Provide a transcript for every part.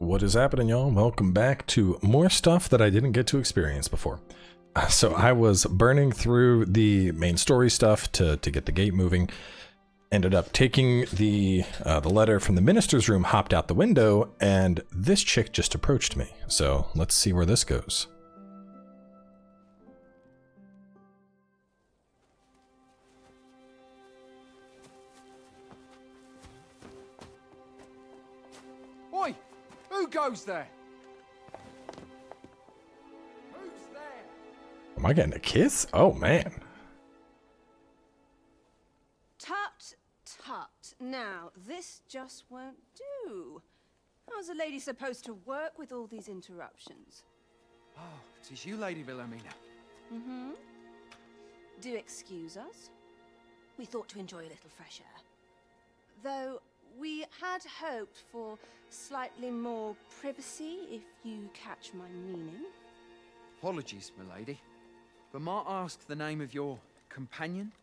What is happening, y'all? Welcome back to more stuff that I didn't get to experience before. So I was burning through the main story stuff to get the gate moving. Ended up taking the letter from the minister's room, hopped out the window, and this chick just approached me. So let's see where this goes. Oi! Who goes there? Who's there? Am I getting a kiss? Oh, man. Tut, tut. Now, this just won't do. How's a lady supposed to work with all these interruptions? Oh, it is you, Lady Wilhelmina. Mm-hmm. Do excuse us. We thought to enjoy a little fresh air. Though, we had hoped for slightly more privacy, if you catch my meaning. Apologies, milady. But might I ask the name of your companion?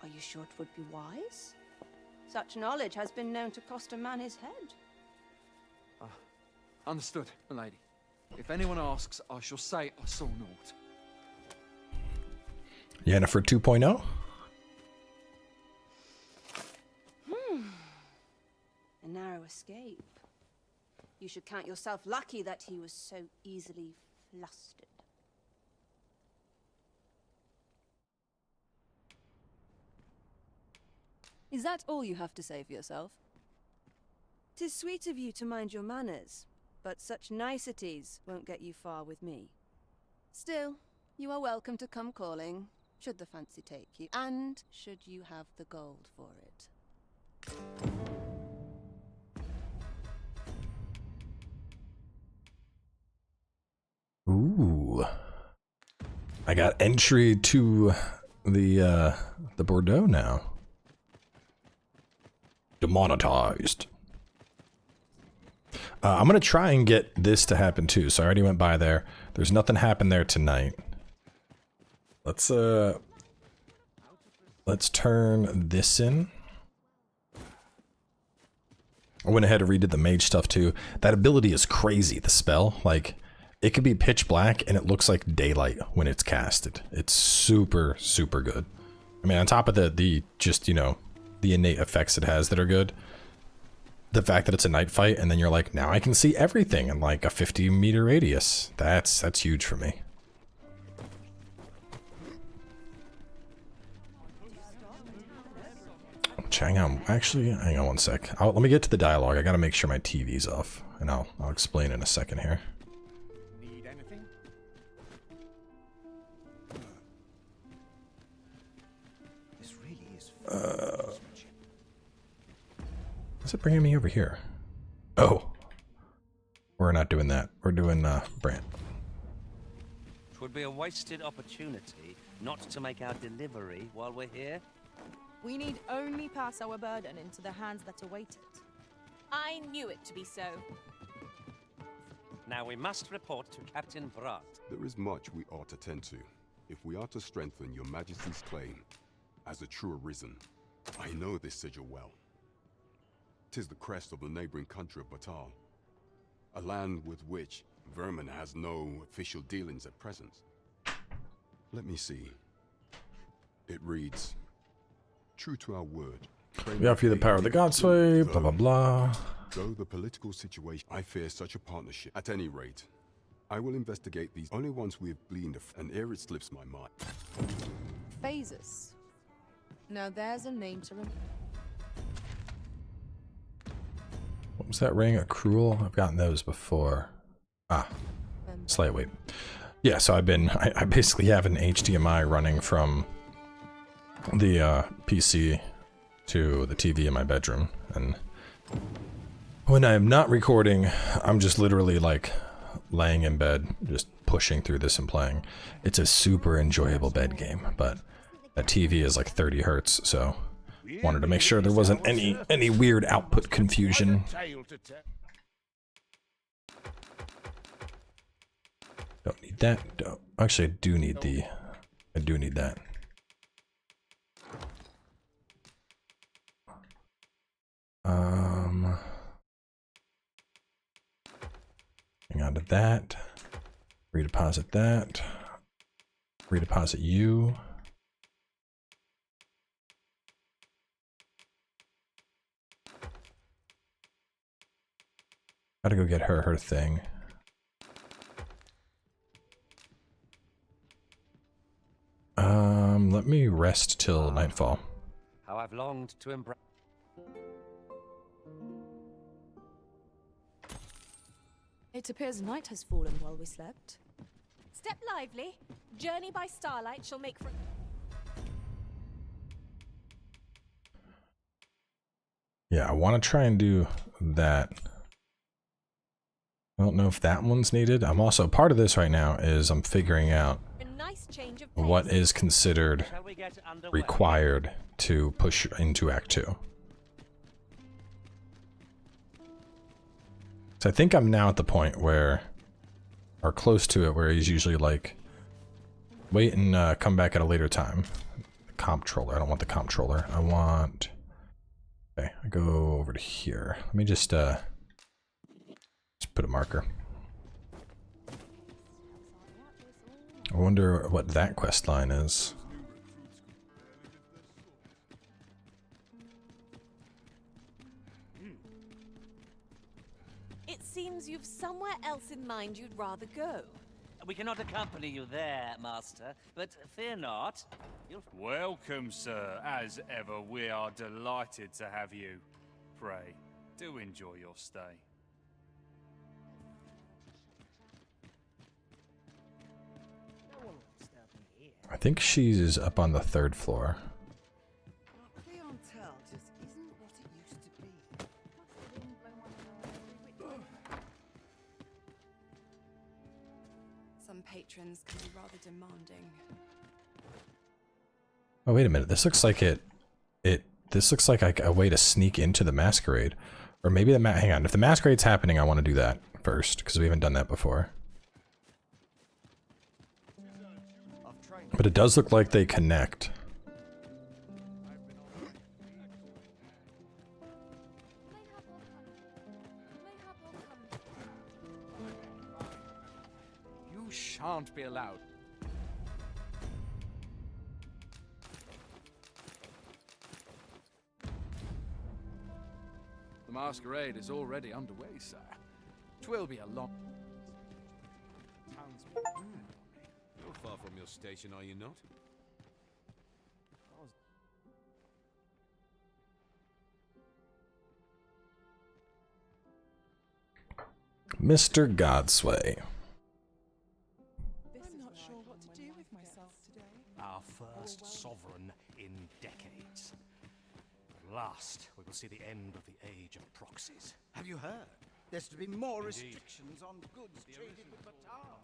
Are you sure it would be wise? Such knowledge has been known to cost a man his head. Understood, milady. If anyone asks, I shall say I saw naught. Yennefer 2.0? A narrow escape. You should count yourself lucky that he was so easily flustered. Is that all you have to say for yourself? 'Tis sweet of you to mind your manners, but such niceties won't get you far with me. Still, you are welcome to come calling, should the fancy take you, and should you have the gold for it. Ooh. I got entry to the Bordeaux now. Demonetized. I'm gonna try and get this to happen too. So I already went by there. There's nothing happened there tonight. Let's turn this in. I went ahead and redid the mage stuff too. That ability is crazy, the spell. Like, it could be pitch black and it looks like daylight when it's casted. It's super, super good. I mean, on top of the just, you know, the innate effects it has that are good. The fact that it's a night fight and then you're like, now I can see everything in like a 50-meter radius. That's huge for me. Hang on, actually, hang on one sec. Let me get to the dialogue. I gotta make sure my TV's off, and I'll explain in a second here. Need anything? This really is. Is it bringing me over here? Oh, we're not doing that. We're doing Brant. It would be a wasted opportunity not to make our delivery while we're here. We need only pass our burden into the hands that await it. I knew it to be so. Now we must report to Captain Brant. There is much we ought to tend to, if we are to strengthen your Majesty's claim as a true Arisen. I know this sigil well. 'Tis the crest of the neighboring country of Battahl, a land with which Vermin has no official dealings at present. Let me see. It reads, true to our word. We offer you the power of the Godsway, blah blah blah. Though the political situation, I fear such a partnership. At any rate, I will investigate these only once we have gleaned and ere it slips my mind. Phases. Now there's a name to remember. What was that ring? A cruel? I've gotten those before. Ah, slight weight. Yeah, so I basically have an HDMI running from the PC to the TV in my bedroom, and when I'm not recording, I'm just literally like laying in bed, just pushing through this and playing. It's a super enjoyable bed game, but that TV is like 30 hertz, so wanted to make sure there wasn't any weird output confusion. Don't need that. Actually, I do need that. on to that. Redeposit that. Redeposit you. Gotta go get her thing. Let me rest till nightfall. How I've longed to embrace. It appears night has fallen while we slept. Step lively. Journey by starlight shall make for... Yeah, I want to try and do that. I don't know if that one's needed. I'm also, part of this right now is I'm figuring out A nice change of what pace. is considered Shall we get underway? required to push into Act 2. So I think I'm now at the point where, or close to it, where he's usually like, wait and come back at a later time. The comptroller. I don't want the comptroller. I want... Okay, I go over to here. Let me just put a marker. I wonder what that quest line is. It seems you've somewhere else in mind you'd rather go. We cannot accompany you there, Master, but fear not. You'll... Welcome, sir. As ever, we are delighted to have you. Pray, do enjoy your stay. I think she's up on the 3rd floor. Clientele just isn't what it used to be. Some patrons can be rather demanding. Oh, wait a minute. This looks like this looks like a way to sneak into the masquerade. Or maybe hang on. If the masquerade's happening, I want to do that first, because we haven't done that before. But it does look like they connect. You shan't be allowed. The masquerade is already underway, sir. 'Twill be a long... You're far from your station, are you not? Mr. Godsway. I'm not sure what to do with myself today. Our first sovereign in decades. At last, we will see the end of the age of proxies. Have you heard? There's to be more restrictions on goods traded with Battahl.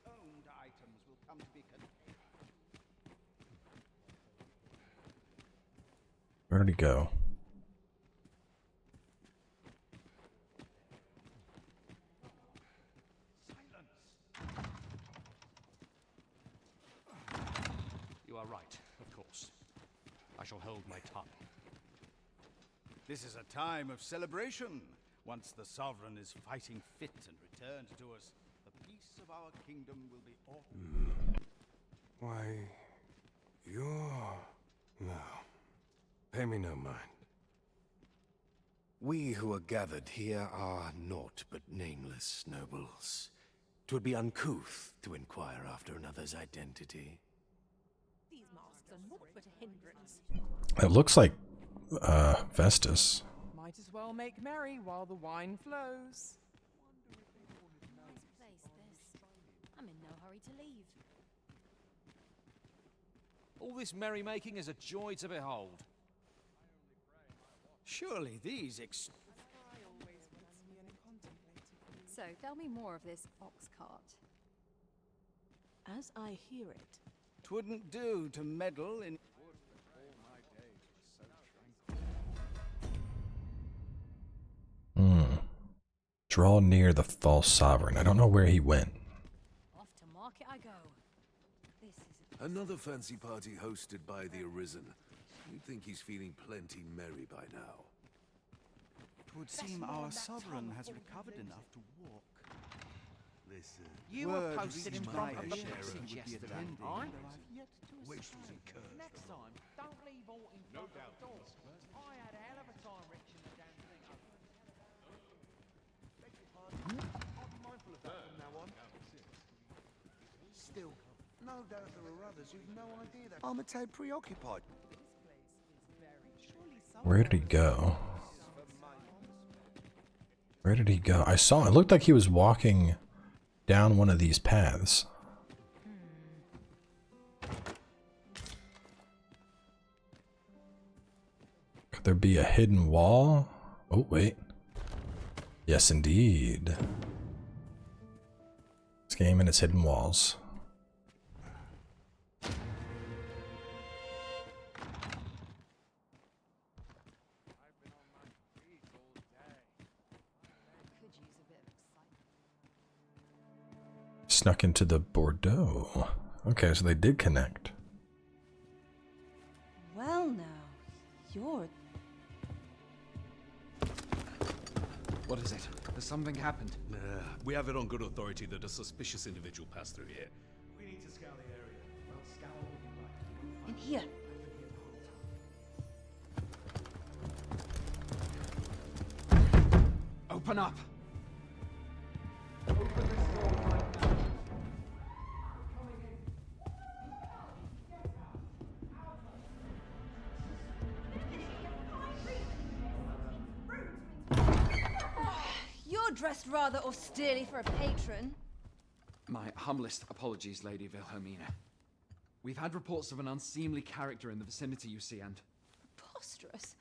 Owned items will come to be Where did he go? You are right, of course. I shall hold my tongue. This is a time of celebration. Once the sovereign is fighting fit and returned to us, the peace of our kingdom will be all. Why, you're... No. Pay me no mind. We who are gathered here are naught but nameless nobles. 'Twould be uncouth to inquire after another's identity. These masks are naught but a hindrance. It looks like Vestus. Might as well make merry while the wine flows. Nice place, this. I'm in no hurry to leave. All this merrymaking is a joy to behold. Surely these So, tell me more of this ox cart. As I hear it, 'twouldn't do to meddle in. Draw near the false sovereign. I don't know where he went. Off to market I go. This is Another fancy party hosted by the Arisen. You'd think he's feeling plenty merry by now. would seem our sovereign has recovered enough to walk. Listen, You were Word posted in reached front my of the ears passage he would be yesterday, attending, aye? though I've yet to wastrels and curs. Next time, don't leave all in front of the door. I had a hell of a time reaching the damn thing up. I'll be mindful of that from now on. Still, no doubt there are others who've no idea that I'm a tad preoccupied. Where did he go? Where did he go? I saw, it looked like he was walking down one of these paths. Could there be a hidden wall? Oh, wait. Yes, indeed. This game and its hidden walls. Snuck into the Bordeaux. Okay, so they did connect. Well now, you're... What is it? Has something happened? We have it on good authority that a suspicious individual passed through here. We need to scour the area. Well, scour would be right. In here. Open up! You're dressed rather austerely for a patron. My humblest apologies, Lady Wilhelmina. We've had reports of an unseemly character in the vicinity, you see, and... Preposterous.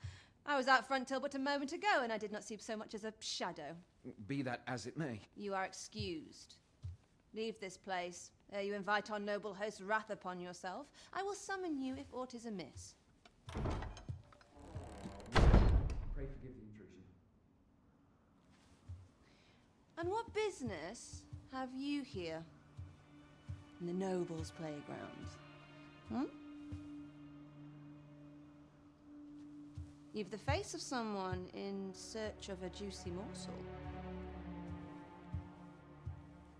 I was out front till but a moment ago, and I did not see so much as a shadow. Be that as it may. You are excused. Leave this place, ere you invite our noble host's wrath upon yourself. I will summon you if aught is amiss. Pray forgive the intrusion. And what business have you here? In the nobles' playground? Hmm? You've the face of someone in search of a juicy morsel.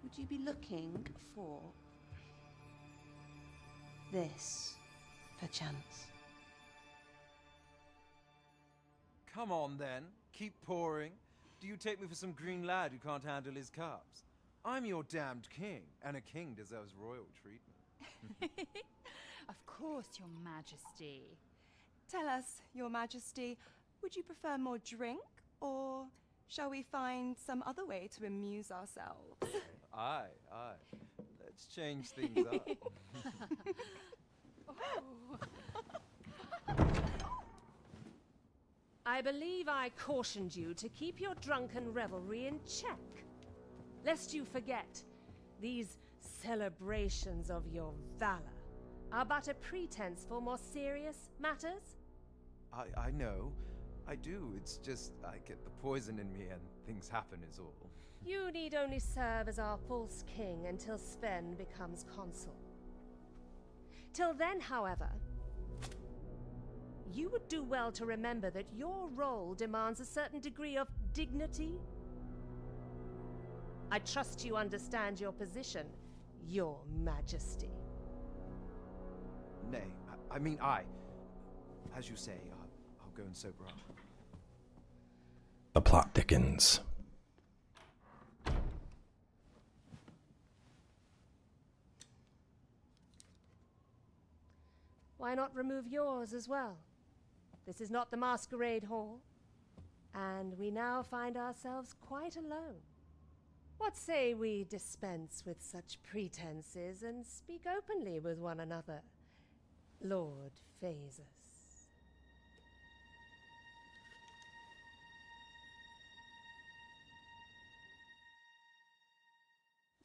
Would you be looking for this, perchance? Come on then, keep pouring. Do you take me for some green lad who can't handle his cups? I'm your damned king, and a king deserves royal treatment. Of course, Your Majesty. Tell us, Your Majesty, would you prefer more drink, or shall we find some other way to amuse ourselves? Aye. Let's change things up. I believe I cautioned you to keep your drunken revelry in check, lest you forget these celebrations of your valor are but a pretense for more serious matters. I know. I do. It's just I get the poison in me and things happen is all. You need only serve as our false king until Sven becomes consul. Till then, however, you would do well to remember that your role demands a certain degree of dignity. I trust you understand your position, Your Majesty. Nay, I mean I. As you say, I'll go and sober up. The plot thickens. Why not remove yours as well? This is not the Masquerade Hall, and we now find ourselves quite alone. What say we dispense with such pretenses and speak openly with one another, Lord Phaesus?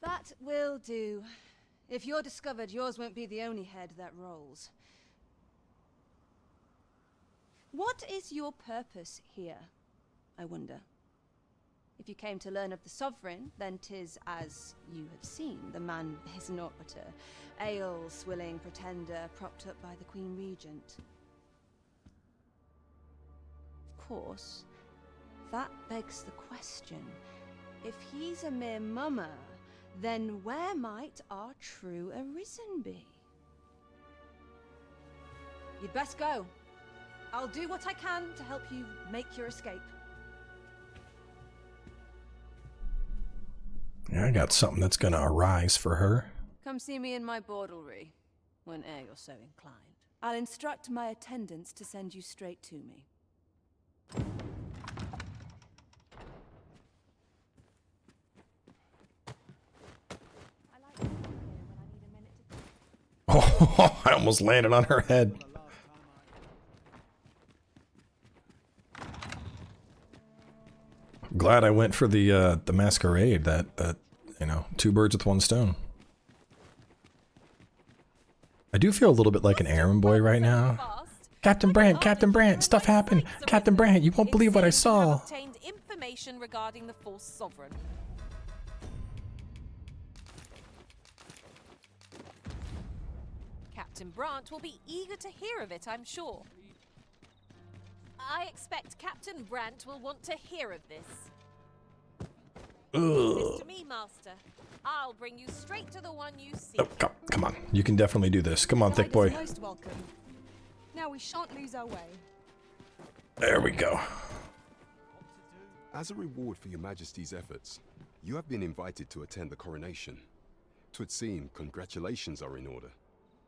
That will do. If you're discovered, yours won't be the only head that rolls. What is your purpose here, I wonder? If you came to learn of the Sovereign, then 'tis as you have seen. The man is naught but a ale-swilling pretender propped up by the Queen Regent. Of course, that begs the question. If he's a mere mummer, then where might our true Arisen be? You'd best go. I'll do what I can to help you make your escape. Yeah, I got something that's gonna arise for her. Come see me in my bordlery, whene'er you're so inclined. I'll instruct my attendants to send you straight to me. Oh, I almost landed on her head. Glad I went for the masquerade. That you know, two birds with one stone. I do feel a little bit like an errand boy right now. Captain Brant, stuff happened. Captain Brant, you won't believe what I saw. Obtained information regarding the false sovereign. Captain Brant will be eager to hear of it, I'm sure. I expect Captain Brant will want to hear of this. Mr. Me, Master. I'll bring you straight to the one you seek. Oh, come on. You can definitely do this. Come on, thick boy. Most welcome. Now we shan't lose our way. There we go. As a reward for your Majesty's efforts, you have been invited to attend the coronation. 'Twould seem congratulations are in order.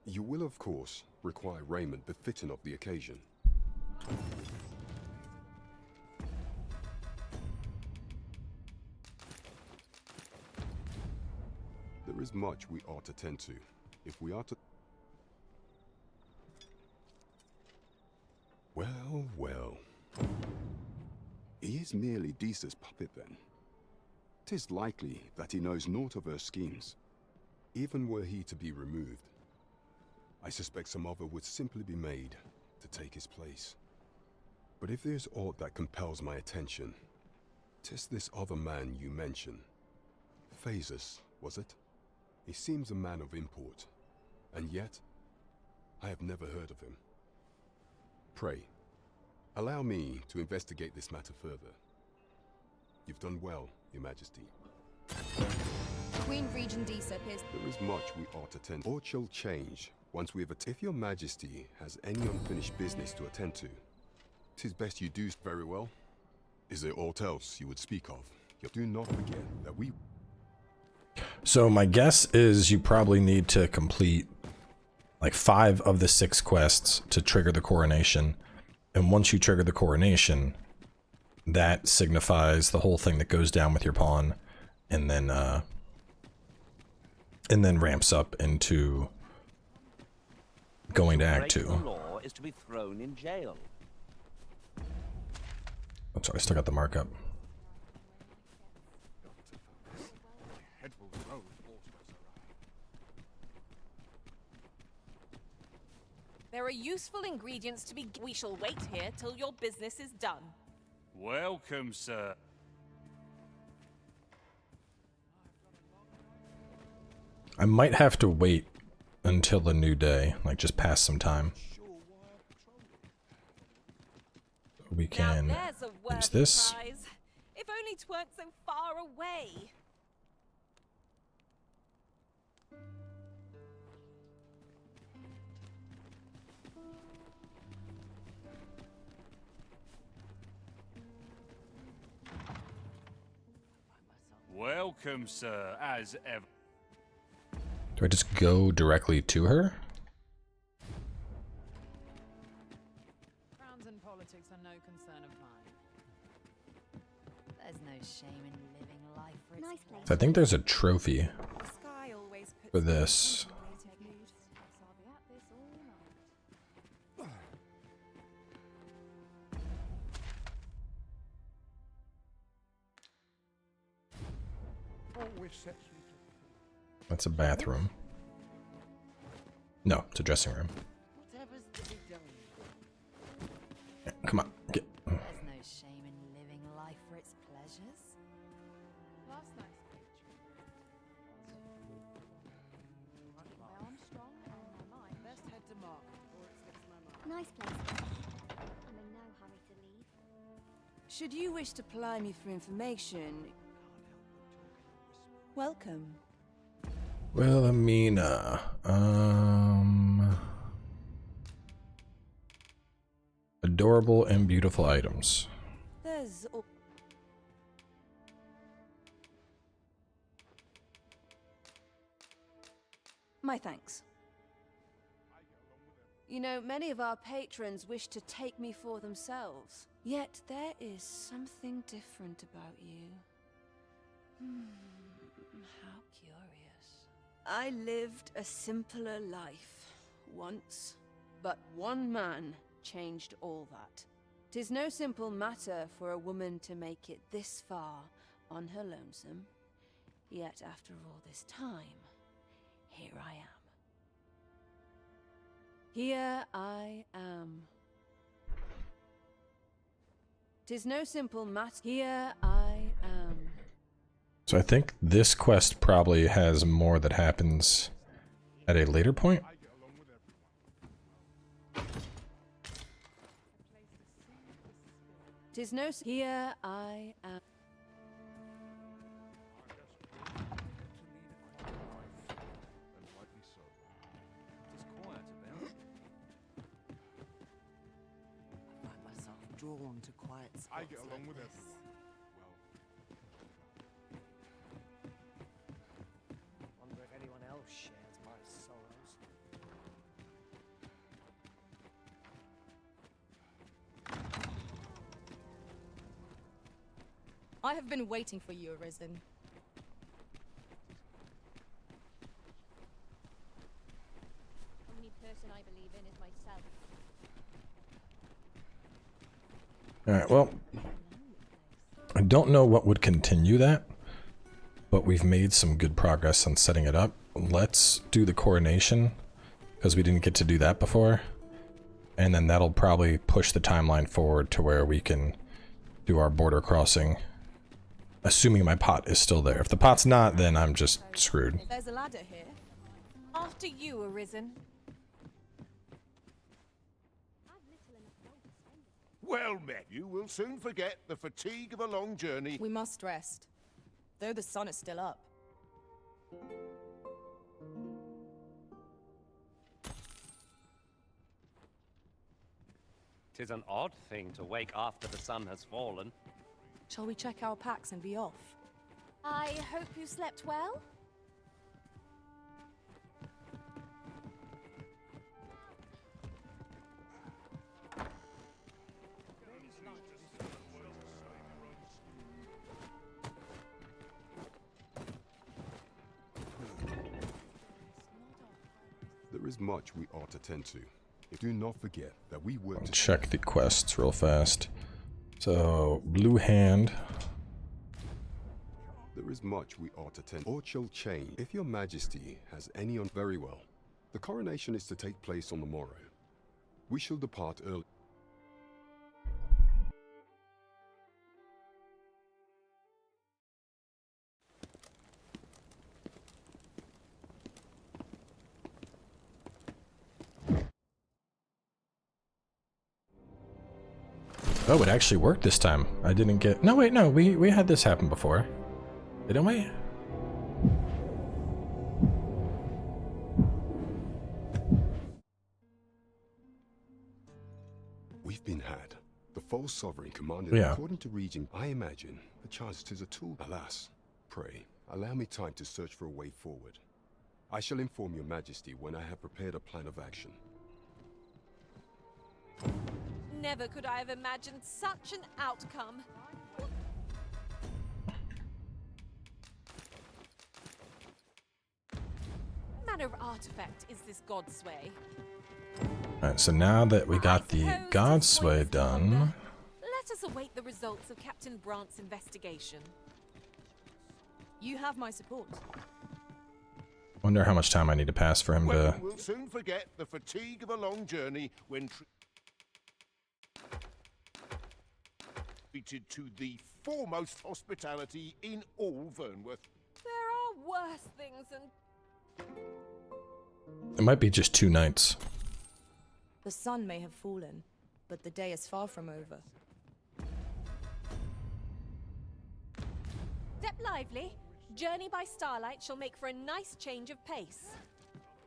You will, of course, require raiment befitting of the occasion. There is much we ought to tend to, if we are to... Well, well. He is merely Disa's puppet then. 'Tis likely that he knows naught of her schemes. Even were he to be removed, I suspect some other would simply be made to take his place. But if there's aught that compels my attention, 'tis this other man you mention. Phases, was it? He seems a man of import, and yet I have never heard of him. Pray, allow me to investigate this matter further. You've done well, Your Majesty. Queen Regent Disa appears... There is much we ought to tend. Aught shall change once we have if Your Majesty has any unfinished business to attend to, 'tis best you do very well. Is there aught else you would speak of? You do not forget that we... So my guess is you probably need to complete like 5 of the 6 quests to trigger the coronation. And once you trigger the coronation, that signifies the whole thing that goes down with your pawn, and then ramps up into going to Act 2. The law is to be thrown in jail. I'm sorry, I still got the markup. There are useful ingredients to be... We shall wait here till your business is done. Welcome, sir. I might have to wait until a new day, like just pass some time. We can Now there's a worthy use this. prize. If only 'tweren't so far away. Welcome, sir, as ever. Do I just go directly to her? Crowns and politics are no concern of mine. There's no shame in living life for its So I think there's a trophy for this. That's a bathroom. No, it's a dressing room. Yeah, come on, get. There's no shame in living life for its pleasures. Last night's picture. My arm's strong and my mind. Best head to market before it slips my mind. Nice place. I'm in no hurry to leave. Should you wish to ply me for information, welcome. Wilhelmina. Adorable and beautiful items. There's my thanks. You know, many of our patrons wish to take me for themselves. Yet there is something different about you. How curious. I lived a simpler life once, but one man changed all that. 'Tis no simple matter for a woman to make it this far on her lonesome. Yet after all this time, here I am. Here I am. 'Tis no simple matter. Here I am. So I think this quest probably has more that happens at a later point. Tis no. Here I am. Drawn to quiet spots. I get along with everyone. Wonder if anyone else shares my sorrows. I have been waiting for you, Arisen. The only person I believe in is myself. Alright, well, I don't know what would continue that, but we've made some good progress on setting it up. Let's do the coronation, because we didn't get to do that before, and then that'll probably push the timeline forward to where we can do our border crossing, assuming my pot is still there. If the pot's not, then I'm just screwed. There's a ladder here. After you, Arisen. Well met, you will soon forget the fatigue of a long journey. We must rest, though the sun is still up. 'Tis an odd thing to wake after the sun has fallen. Shall we check our packs and be off? I hope you slept well. There is much we ought to tend to. Do not forget that we work I'll check the quests real fast. So, blue hand. There is much we ought to tend. Or shall change. If your majesty has any on very well. The coronation is to take place on the morrow. We shall depart early. Oh, it actually worked this time. I didn't get... No, wait, no. We had this happen before. Didn't we? We've been had. The false sovereign commanded according to region. I imagine, perchance 'tis a tool. Alas, pray, allow me time to search for a way forward. I shall inform your majesty when I have prepared a plan of action. Never could I have imagined such an outcome. What manner of artifact is this Godsway? Alright, so now that we got the Godsway done... Let us await the results of Captain Brant's investigation. You have my support. Wonder how much time I need to pass for him to... We'll soon forget the fatigue of a long journey when treated to the foremost hospitality in all Vernworth. There are worse things than... It might be just 2 nights. The sun may have fallen, but the day is far from over. lively. Journey by starlight shall make for a nice change of pace.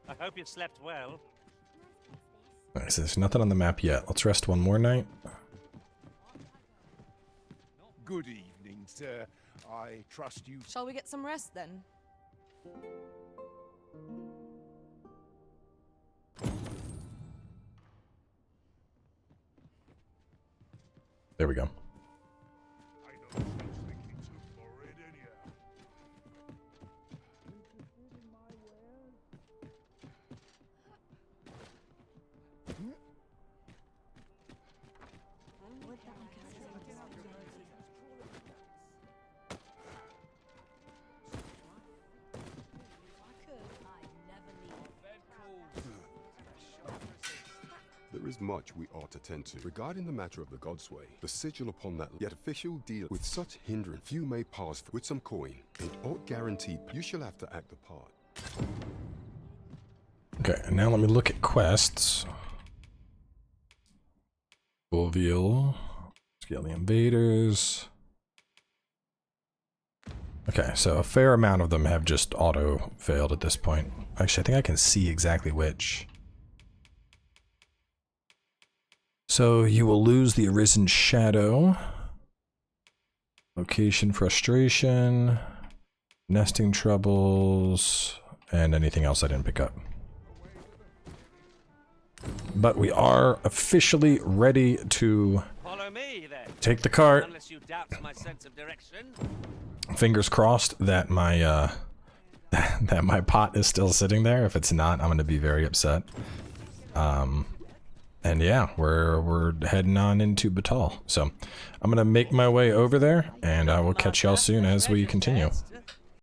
I hope you've slept well. Alright, so there's nothing on the map yet. Let's rest one more night. Good evening, sir. I trust you. Shall we get some rest then? There we go. There is much we ought to tend to. Regarding the matter of the Godsway, the sigil upon that yet official deal with such hindrance few may pass with some coin. It ought guaranteed you shall have to act the part. Okay, and now let me look at quests. Fulvial, scale the invaders. Okay, so a fair amount of them have just auto-failed at this point. Actually, I think I can see exactly which. So you will lose the Arisen Shadow, Location Frustration, Nesting Troubles, and anything else I didn't pick up. But we are officially ready to Follow me, then. take the cart. Unless you doubt my sense of direction. Fingers crossed that my that my pot is still sitting there. If it's not, I'm gonna be very upset. And yeah, we're heading on into Battahl. So I'm gonna make my way over there, and I will catch y'all soon as we continue.